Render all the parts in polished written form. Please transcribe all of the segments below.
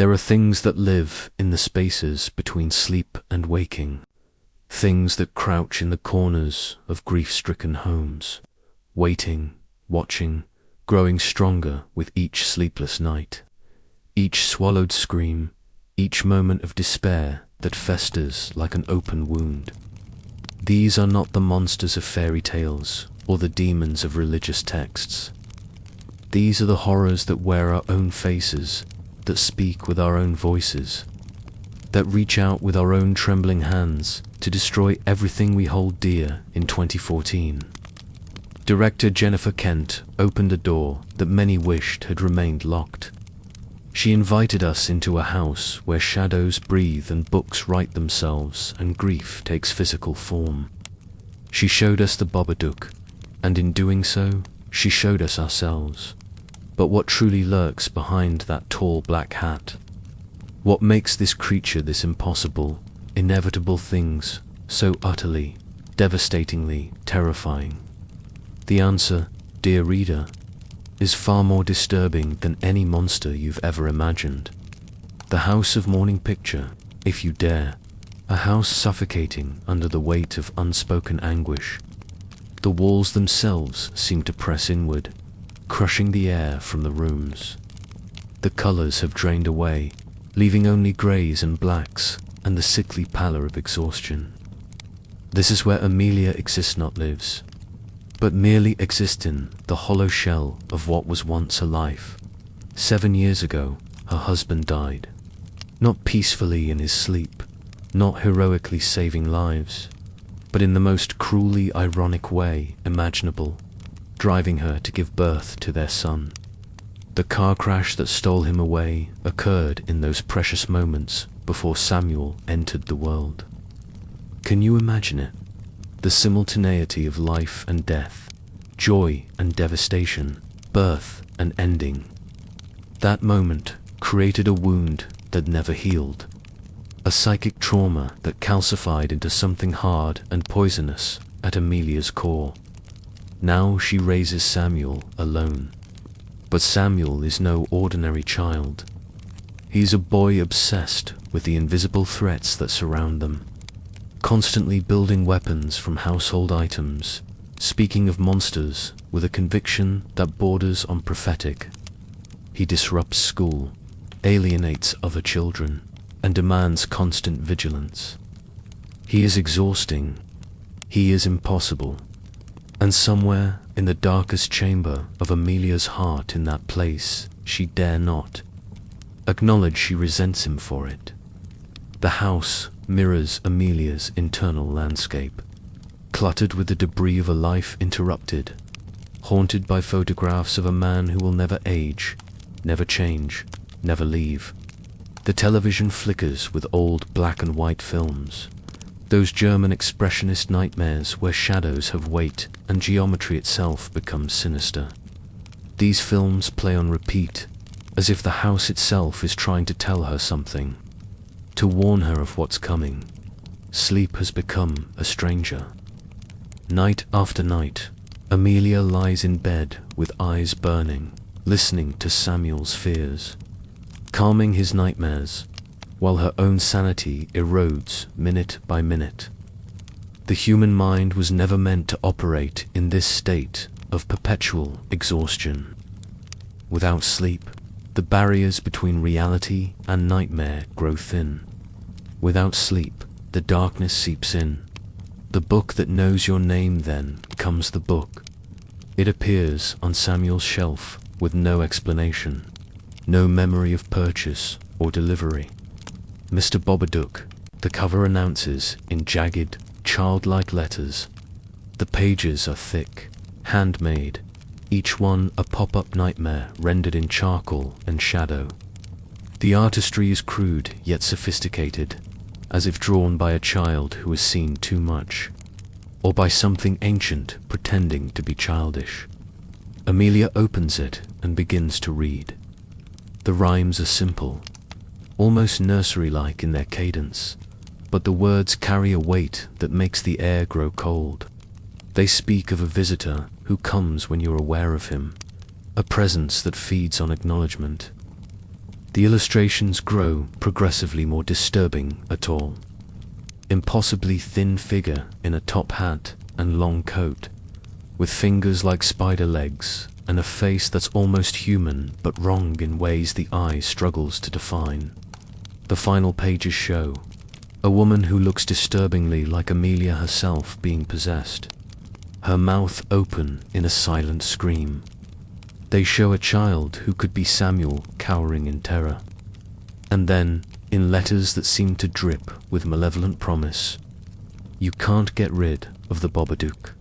There are things that live in the spaces between sleep and waking, things that crouch in the corners of grief-stricken homes, waiting, watching, growing stronger with each sleepless night, each swallowed scream, each moment of despair that festers like an open wound. These are not the monsters of fairy tales or the demons of religious texts. These are the horrors that wear our own faces, that speak with our own voices, that reach out with our own trembling hands to destroy everything we hold dear in 2014. Director Jennifer Kent opened a door that many wished had remained locked. She invited us into a house where shadows breathe and books write themselves and grief takes physical form. She showed us the Babadook, and in doing so, she showed us ourselves. But what truly lurks behind that tall black hat? What makes this creature this impossible, inevitable things so utterly, devastatingly terrifying? The answer, dear reader, is far more disturbing than any monster you've ever imagined. The house of mourning picture, if you dare, a house suffocating under the weight of unspoken anguish. The walls themselves seem to press inward, crushing the air from the rooms. The colors have drained away, leaving only grays and blacks and the sickly pallor of exhaustion. This is where Amelia exists, not lives, but merely exists in the hollow shell of what was once a life. 7 years ago, her husband died. Not peacefully in his sleep, not heroically saving lives, but in the most cruelly ironic way imaginable, driving her to give birth to their son. The car crash that stole him away occurred in those precious moments before Samuel entered the world. Can you imagine it? The simultaneity of life and death, joy and devastation, birth and ending. That moment created a wound that never healed, a psychic trauma that calcified into something hard and poisonous at Amelia's core. Now she raises Samuel alone. But Samuel is no ordinary child. He's a boy obsessed with the invisible threats that surround them, constantly building weapons from household items, speaking of monsters with a conviction that borders on prophetic. He disrupts school, alienates other children, and demands constant vigilance. He is exhausting. He is impossible. And somewhere in the darkest chamber of Amelia's heart, in that place, she dare not acknowledge she resents him for it. The house mirrors Amelia's internal landscape, cluttered with the debris of a life interrupted, haunted by photographs of a man who will never age, never change, never leave. The television flickers with old black and white films, those German expressionist nightmares where shadows have weight and geometry itself becomes sinister. These films play on repeat, as if the house itself is trying to tell her something, to warn her of what's coming. Sleep has become a stranger. Night after night, Amelia lies in bed with eyes burning, listening to Samuel's fears, calming his nightmares, while her own sanity erodes minute by minute. The human mind was never meant to operate in this state of perpetual exhaustion. Without sleep, the barriers between reality and nightmare grow thin. Without sleep, the darkness seeps in. The book that knows your name, then comes the book. It appears on Samuel's shelf with no explanation, no memory of purchase or delivery. Mr. Babadook, the cover announces in jagged, childlike letters. The pages are thick, handmade, each one a pop-up nightmare rendered in charcoal and shadow. The artistry is crude yet sophisticated, as if drawn by a child who has seen too much, or by something ancient pretending to be childish. Amelia opens it and begins to read. The rhymes are simple, almost nursery-like in their cadence, but the words carry a weight that makes the air grow cold. They speak of a visitor who comes when you're aware of him, a presence that feeds on acknowledgement. The illustrations grow progressively more disturbing. A tall, impossibly thin figure in a top hat and long coat, with fingers like spider legs and a face that's almost human but wrong in ways the eye struggles to define. The final pages show a woman who looks disturbingly like Amelia herself being possessed, her mouth open in a silent scream. They show a child who could be Samuel cowering in terror. And then, in letters that seem to drip with malevolent promise, you can't get rid of the Babadook.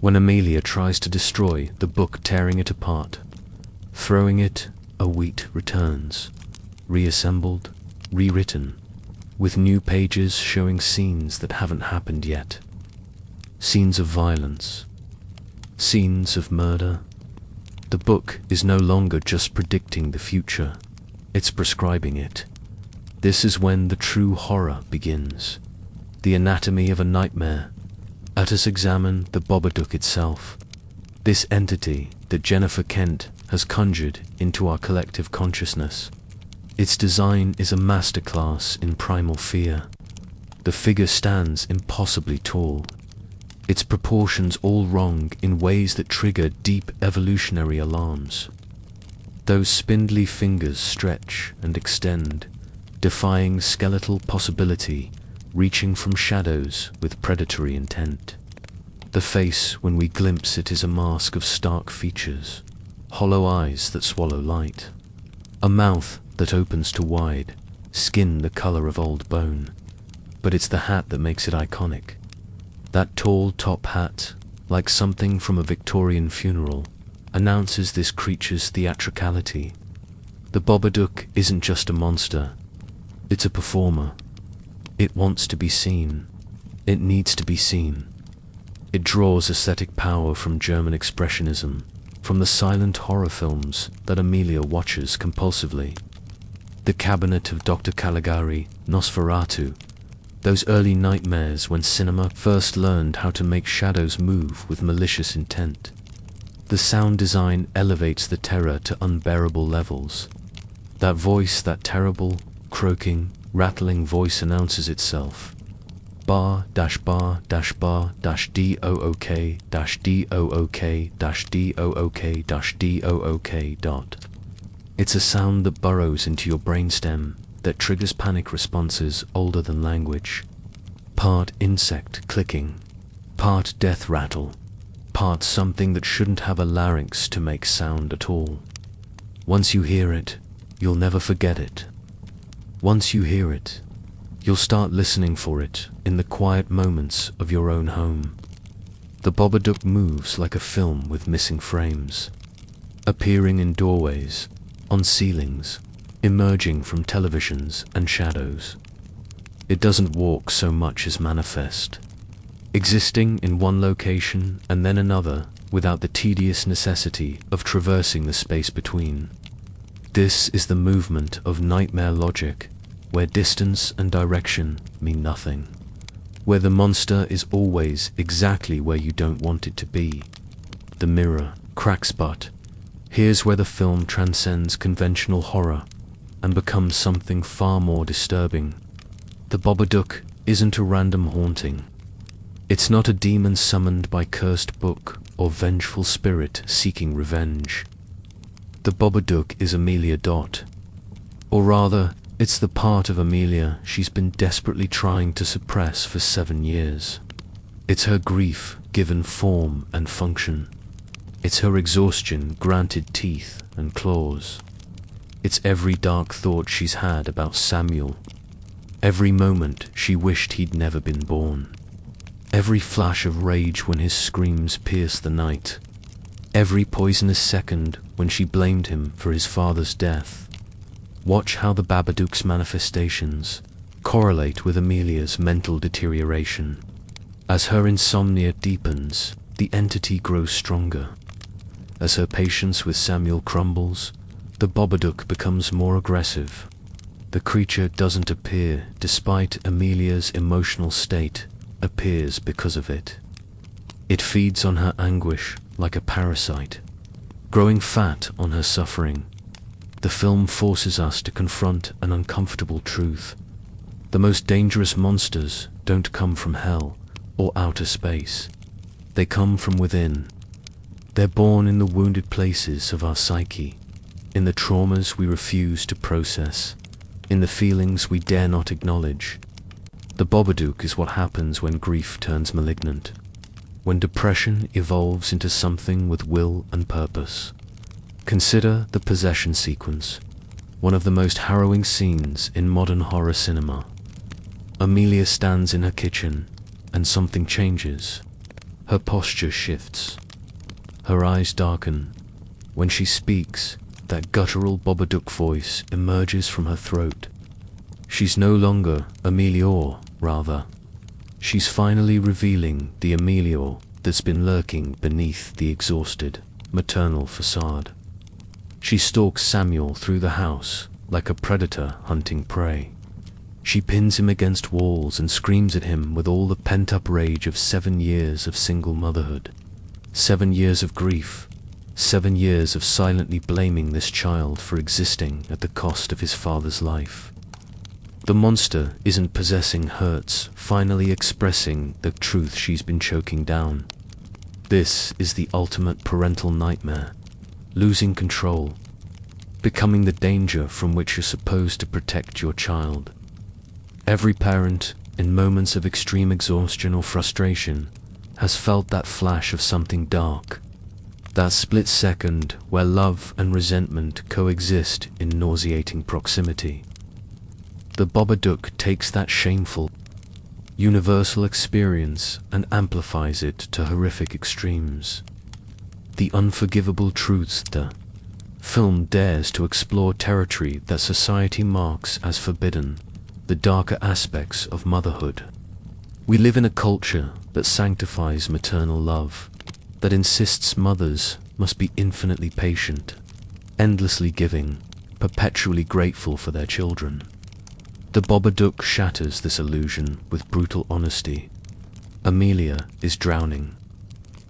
When Amelia tries to destroy the book, tearing it apart, throwing it, a wheat returns, reassembled, rewritten, with new pages showing scenes that haven't happened yet. Scenes of violence, scenes of murder. The book is no longer just predicting the future, it's prescribing it. This is when the true horror begins. The anatomy of a nightmare. Let us examine the Babadook itself, this entity that Jennifer Kent has conjured into our collective consciousness. Its design is a masterclass in primal fear. The figure stands impossibly tall, its proportions all wrong in ways that trigger deep evolutionary alarms. Those spindly fingers stretch and extend, defying skeletal possibility, reaching from shadows with predatory intent. The face, when we glimpse it, is a mask of stark features, hollow eyes that swallow light, a mouth that opens to wide, skin the color of old bone. But it's the hat that makes it iconic. That tall top hat, like something from a Victorian funeral, announces this creature's theatricality. The Babadook isn't just a monster, it's a performer. It wants to be seen. It needs to be seen. It draws aesthetic power from German expressionism, from the silent horror films that Amelia watches compulsively. The Cabinet of Dr. Caligari, Nosferatu, those early nightmares when cinema first learned how to make shadows move with malicious intent. The sound design elevates the terror to unbearable levels. That voice, that terrible, croaking, rattling voice announces itself. Bar dash bar dash bar dash dook dash dook dash dook dash dook dot. It's a sound that burrows into your brainstem, that triggers panic responses older than language. Part insect clicking, part death rattle, part something that shouldn't have a larynx to make sound at all. Once you hear it, you'll never forget it. Once you hear it, you'll start listening for it in the quiet moments of your own home. The Babadook moves like a film with missing frames, appearing in doorways, on ceilings, emerging from televisions and shadows. It doesn't walk so much as manifest, existing in one location and then another without the tedious necessity of traversing the space between. This is the movement of nightmare logic, where distance and direction mean nothing, where the monster is always exactly where you don't want it to be. The mirror cracks, but here's where the film transcends conventional horror and becomes something far more disturbing. The Babadook isn't a random haunting. It's not a demon summoned by cursed book or vengeful spirit seeking revenge. The Babadook is Amelia Dot, or rather, it's the part of Amelia she's been desperately trying to suppress for 7 years. It's her grief given form and function. It's her exhaustion granted teeth and claws. It's every dark thought she's had about Samuel, every moment she wished he'd never been born, every flash of rage when his screams pierced the night, every poisonous second when she blamed him for his father's death. Watch how the Babadook's manifestations correlate with Amelia's mental deterioration. As her insomnia deepens, the entity grows stronger. As her patience with Samuel crumbles, the Babadook becomes more aggressive. The creature doesn't appear despite Amelia's emotional state, appears because of it. It feeds on her anguish like a parasite, growing fat on her suffering. the film forces us to confront an uncomfortable truth. The most dangerous monsters don't come from hell or outer space. They come from within. They're born in the wounded places of our psyche, in the traumas we refuse to process, in the feelings we dare not acknowledge. The Babadook is what happens when grief turns malignant, when depression evolves into something with will and purpose. Consider the possession sequence, one of the most harrowing scenes in modern horror cinema. Amelia stands in her kitchen, and something changes. Her posture shifts. Her eyes darken. When she speaks, that guttural Babadook voice emerges from her throat. She's no longer Amelia, rather. She's finally revealing the Amelia that's been lurking beneath the exhausted, maternal facade. She stalks Samuel through the house like a predator hunting prey. She pins him against walls and screams at him with all the pent-up rage of 7 years of single motherhood. 7 years of grief. 7 years of silently blaming this child for existing at the cost of his father's life. The monster isn't possessing Hertz, finally expressing the truth she's been choking down. This is the ultimate parental nightmare. Losing control. Becoming the danger from which you're supposed to protect your child. Every parent, in moments of extreme exhaustion or frustration, has felt that flash of something dark. That split second where love and resentment coexist in nauseating proximity. The Babadook takes that shameful, universal experience and amplifies it to horrific extremes. The unforgivable truths. The film dares to explore territory that society marks as forbidden, the darker aspects of motherhood. We live in a culture that sanctifies maternal love, that insists mothers must be infinitely patient, endlessly giving, perpetually grateful for their children. The Babadook shatters this illusion with brutal honesty. Amelia is drowning.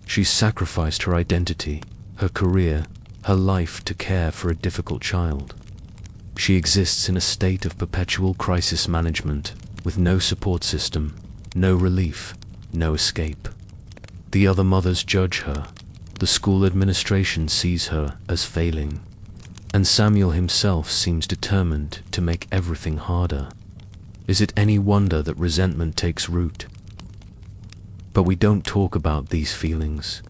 She's sacrificed her identity, her career, her life to care for a difficult child. She exists in a state of perpetual crisis management, with no support system, no relief, no escape. The other mothers judge her. The school administration sees her as failing. And Samuel himself seems determined to make everything harder. Is it any wonder that resentment takes root? But we don't talk about these feelings.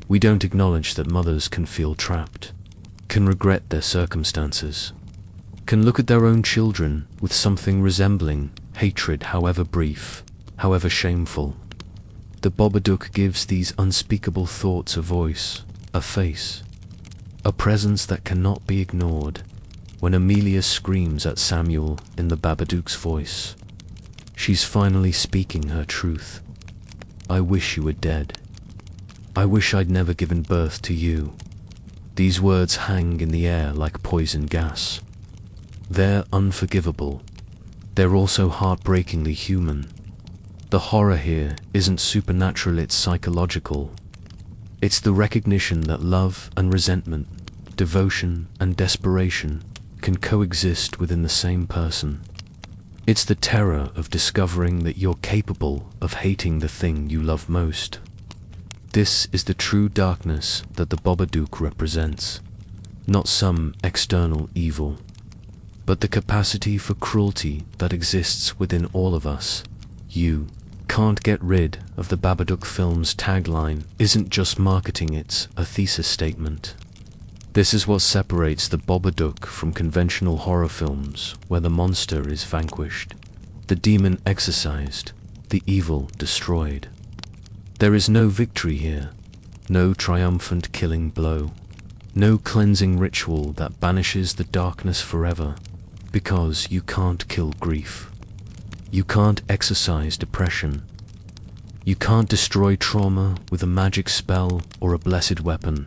We don't acknowledge that mothers can feel trapped, can regret their circumstances, can look at their own children with something resembling hatred, however brief, however shameful. The Babadook gives these unspeakable thoughts a voice, a face, a presence that cannot be ignored. When Amelia screams at Samuel in the Babadook's voice, she's finally speaking her truth. I wish you were dead. I wish I'd never given birth to you. These words hang in the air like poison gas. They're unforgivable. They're also heartbreakingly human. The horror here isn't supernatural, it's psychological. It's the recognition that love and resentment, devotion and desperation can coexist within the same person. It's the terror of discovering that you're capable of hating the thing you love most. This is the true darkness that the Babadook represents, not some external evil, but the capacity for cruelty that exists within all of us. You can't get rid of the Babadook film's tagline isn't just marketing, it's a thesis statement. This is what separates the Babadook from conventional horror films, where the monster is vanquished, the demon exorcised, the evil destroyed. There is no victory here, no triumphant killing blow, no cleansing ritual that banishes the darkness forever, because you can't kill grief. You can't exorcise depression. You can't destroy trauma with a magic spell or a blessed weapon.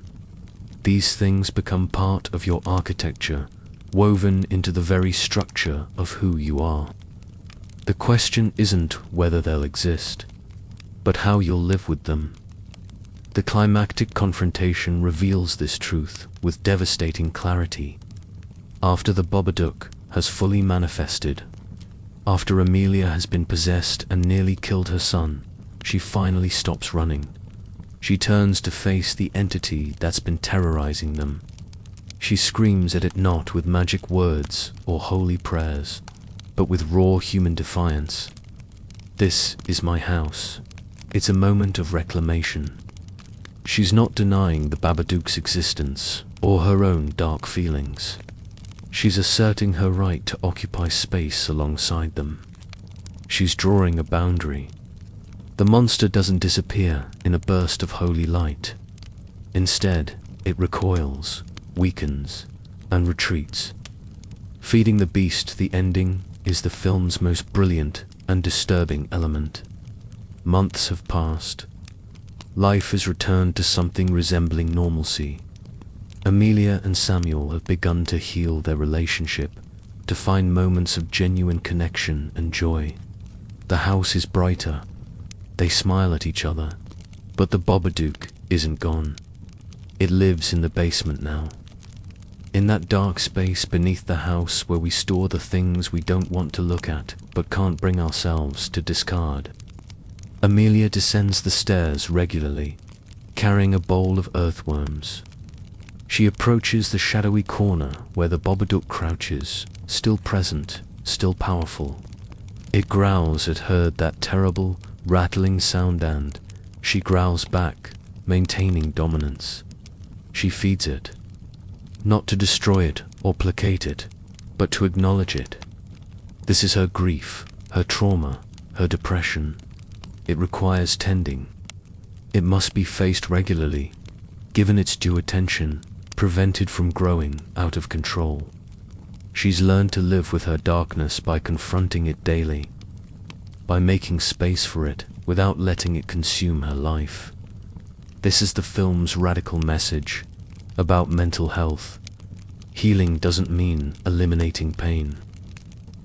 These things become part of your architecture, woven into the very structure of who you are. The question isn't whether they'll exist, but how you'll live with them. The climactic confrontation reveals this truth with devastating clarity. After the Babadook has fully manifested, after Amelia has been possessed and nearly killed her son, she finally stops running. She turns to face the entity that's been terrorizing them. She screams at it not with magic words or holy prayers, but with raw human defiance. This is my house. It's a moment of reclamation. She's not denying the Babadook's existence or her own dark feelings. She's asserting her right to occupy space alongside them. She's drawing a boundary. The monster doesn't disappear in a burst of holy light. Instead, it recoils, weakens, and retreats. Feeding the beast, the ending, is the film's most brilliant and disturbing element. Months have passed. Life has returned to something resembling normalcy. Amelia and Samuel have begun to heal their relationship, to find moments of genuine connection and joy. The house is brighter. They smile at each other. But the Babadook isn't gone. It lives in the basement now. In that dark space beneath the house where we store the things we don't want to look at but can't bring ourselves to discard. Amelia descends the stairs regularly, carrying a bowl of earthworms. She approaches the shadowy corner where the Babadook crouches, still present, still powerful. It growls at her that terrible, rattling sound, and she growls back, maintaining dominance. She feeds it, not to destroy it or placate it, but to acknowledge it. This is her grief, her trauma, her depression. It requires tending. It must be faced regularly, given its due attention, prevented from growing out of control. She's learned to live with her darkness by confronting it daily, by making space for it without letting it consume her life. This is the film's radical message about mental health. Healing doesn't mean eliminating pain.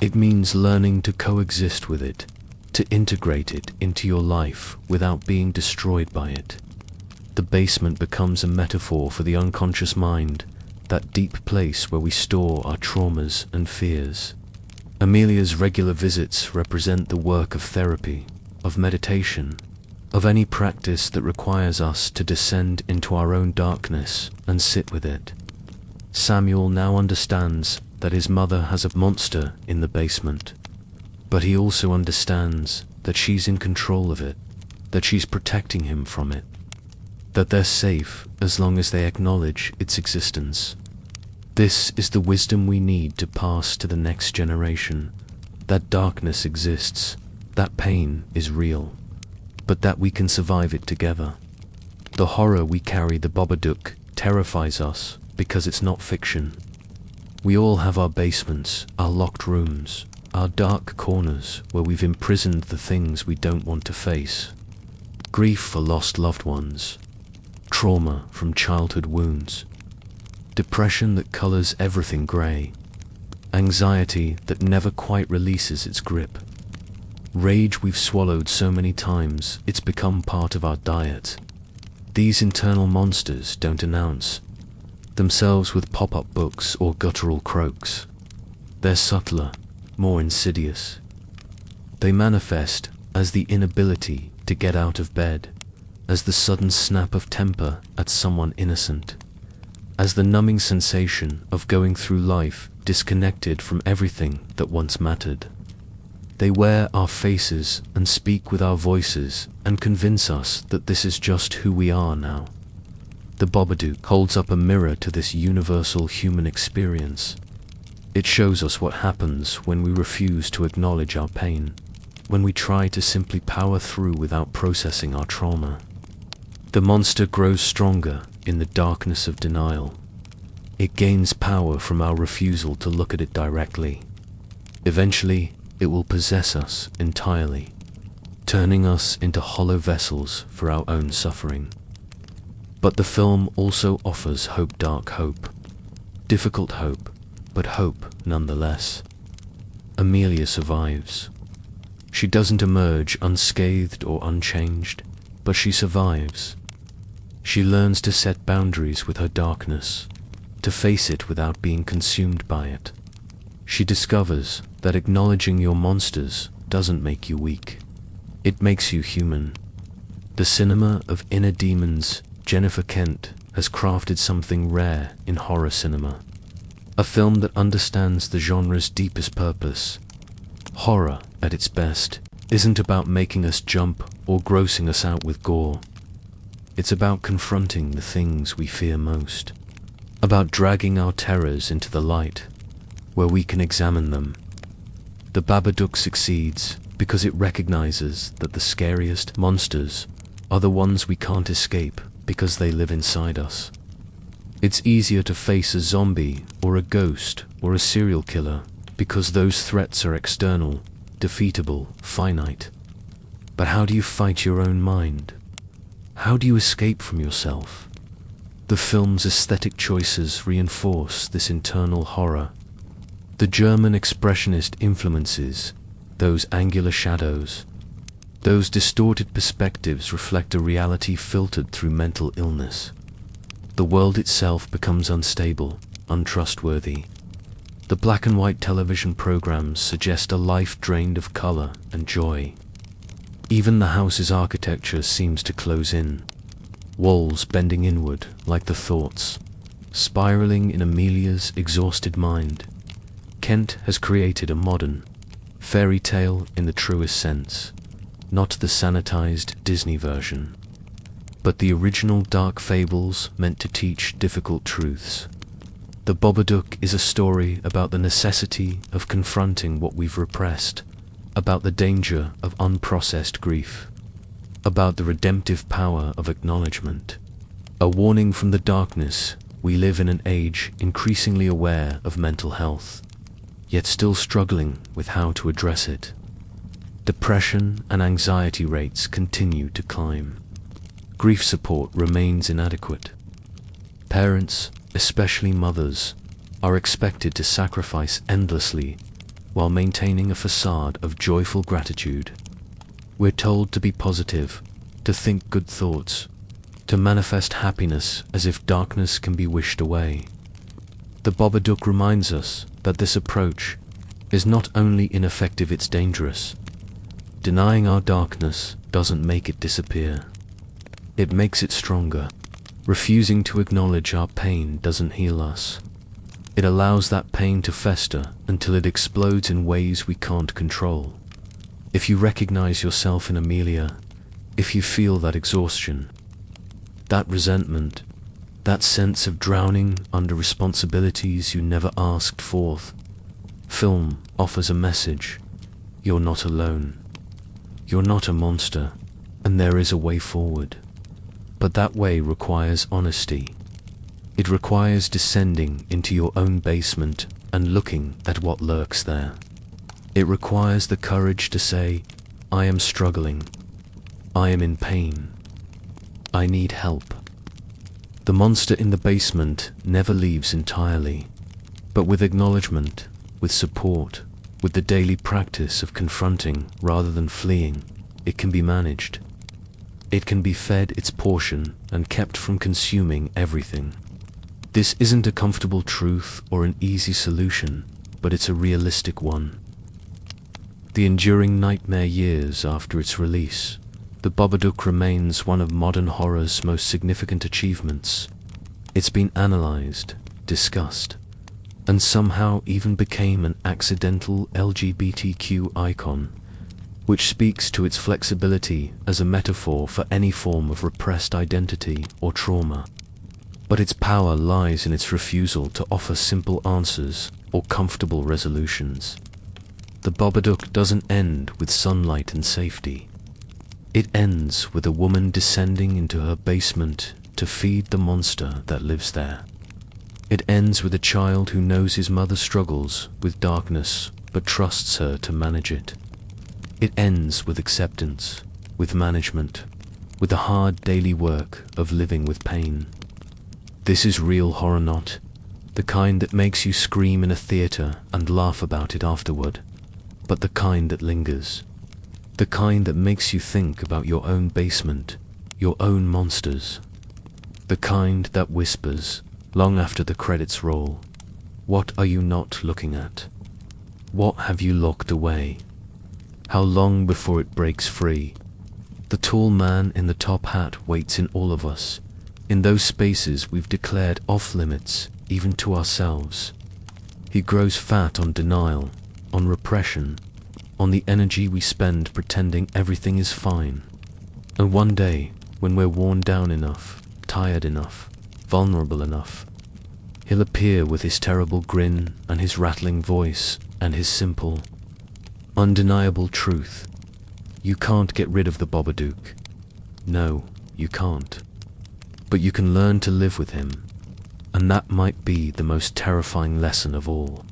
It means learning to coexist with it, to integrate it into your life without being destroyed by it. The basement becomes a metaphor for the unconscious mind, that deep place where we store our traumas and fears. Amelia's regular visits represent the work of therapy, of meditation, of any practice that requires us to descend into our own darkness and sit with it. Samuel now understands that his mother has a monster in the basement, but he also understands that she's in control of it, that she's protecting him from it, that they're safe as long as they acknowledge its existence. This is the wisdom we need to pass to the next generation. That darkness exists, that pain is real, but that we can survive it together. The horror we carry the Babadook terrifies us because it's not fiction. We all have our basements, our locked rooms, our dark corners where we've imprisoned the things we don't want to face. Grief for lost loved ones, trauma from childhood wounds, depression that colors everything gray, anxiety that never quite releases its grip, rage we've swallowed so many times it's become part of our diet. These internal monsters don't announce themselves with pop-up books or guttural croaks. They're subtler, more insidious. They manifest as the inability to get out of bed, as the sudden snap of temper at someone innocent, as the numbing sensation of going through life disconnected from everything that once mattered. They wear our faces and speak with our voices and convince us that this is just who we are now. The Babadook holds up a mirror to this universal human experience. It shows us what happens when we refuse to acknowledge our pain, when we try to simply power through without processing our trauma. The monster grows stronger in the darkness of denial. It gains power from our refusal to look at it directly. Eventually, it will possess us entirely, turning us into hollow vessels for our own suffering. But the film also offers hope, dark hope, difficult hope, but hope nonetheless. Amelia survives. She doesn't emerge unscathed or unchanged, but she survives. She learns to set boundaries with her darkness, to face it without being consumed by it. She discovers that acknowledging your monsters doesn't make you weak. It makes you human. The cinema of inner demons, Jennifer Kent has crafted something rare in horror cinema. A film that understands the genre's deepest purpose. Horror, at its best, isn't about making us jump or grossing us out with gore. It's about confronting the things we fear most. About dragging our terrors into the light, where we can examine them. The Babadook succeeds because it recognizes that the scariest monsters are the ones we can't escape because they live inside us. It's easier to face a zombie or a ghost or a serial killer because those threats are external, defeatable, finite. But how do you fight your own mind? How do you escape from yourself? The film's aesthetic choices reinforce this internal horror. The German expressionist influences, those angular shadows, those distorted perspectives reflect a reality filtered through mental illness. The world itself becomes unstable, untrustworthy. The black and white television programs suggest a life drained of color and joy. Even the house's architecture seems to close in, walls bending inward like the thoughts, spiraling in Amelia's exhausted mind. Kent has created a modern fairy tale in the truest sense, not the sanitized Disney version, but the original dark fables meant to teach difficult truths. The Babadook is a story about the necessity of confronting what we've repressed, about the danger of unprocessed grief, about the redemptive power of acknowledgement. A warning from the darkness. We live in an age increasingly aware of mental health, yet still struggling with how to address it. Depression and anxiety rates continue to climb. Grief support remains inadequate. Parents, especially mothers, are expected to sacrifice endlessly while maintaining a facade of joyful gratitude. We're told to be positive, to think good thoughts, to manifest happiness as if darkness can be wished away. The Babadook reminds us that this approach is not only ineffective, it's dangerous. Denying our darkness doesn't make it disappear. It makes it stronger. Refusing to acknowledge our pain doesn't heal us. It allows that pain to fester until it explodes in ways we can't control. If you recognize yourself in Amelia, if you feel that exhaustion, that resentment, that sense of drowning under responsibilities you never asked forth, film offers a message. You're not alone. You're not a monster, and there is a way forward. But that way requires honesty. It requires descending into your own basement and looking at what lurks there. It requires the courage to say, I am struggling. I am in pain. I need help. The monster in the basement never leaves entirely, but with acknowledgement, with support, with the daily practice of confronting rather than fleeing, it can be managed. It can be fed its portion and kept from consuming everything. This isn't a comfortable truth or an easy solution, but it's a realistic one. The enduring nightmare years after its release, The Babadook remains one of modern horror's most significant achievements. It's been analyzed, discussed, and somehow even became an accidental LGBTQ icon, which speaks to its flexibility as a metaphor for any form of repressed identity or trauma. But its power lies in its refusal to offer simple answers or comfortable resolutions. The Babadook doesn't end with sunlight and safety. It ends with a woman descending into her basement to feed the monster that lives there. It ends with a child who knows his mother struggles with darkness but trusts her to manage it. It ends with acceptance, with management, with the hard daily work of living with pain. This is real horror, not the kind that makes you scream in a theater and laugh about it afterward, but the kind that lingers. The kind that makes you think about your own basement, your own monsters. The kind that whispers, long after the credits roll. What are you not looking at? What have you locked away? How long before it breaks free? The tall man in the top hat waits in all of us, in those spaces we've declared off limits, even to ourselves. He grows fat on denial, on repression, on the energy we spend pretending everything is fine. And one day, when we're worn down enough, tired enough, vulnerable enough, he'll appear with his terrible grin and his rattling voice and his simple, undeniable truth. You can't get rid of the Babadook. No, you can't. But you can learn to live with him, and that might be the most terrifying lesson of all.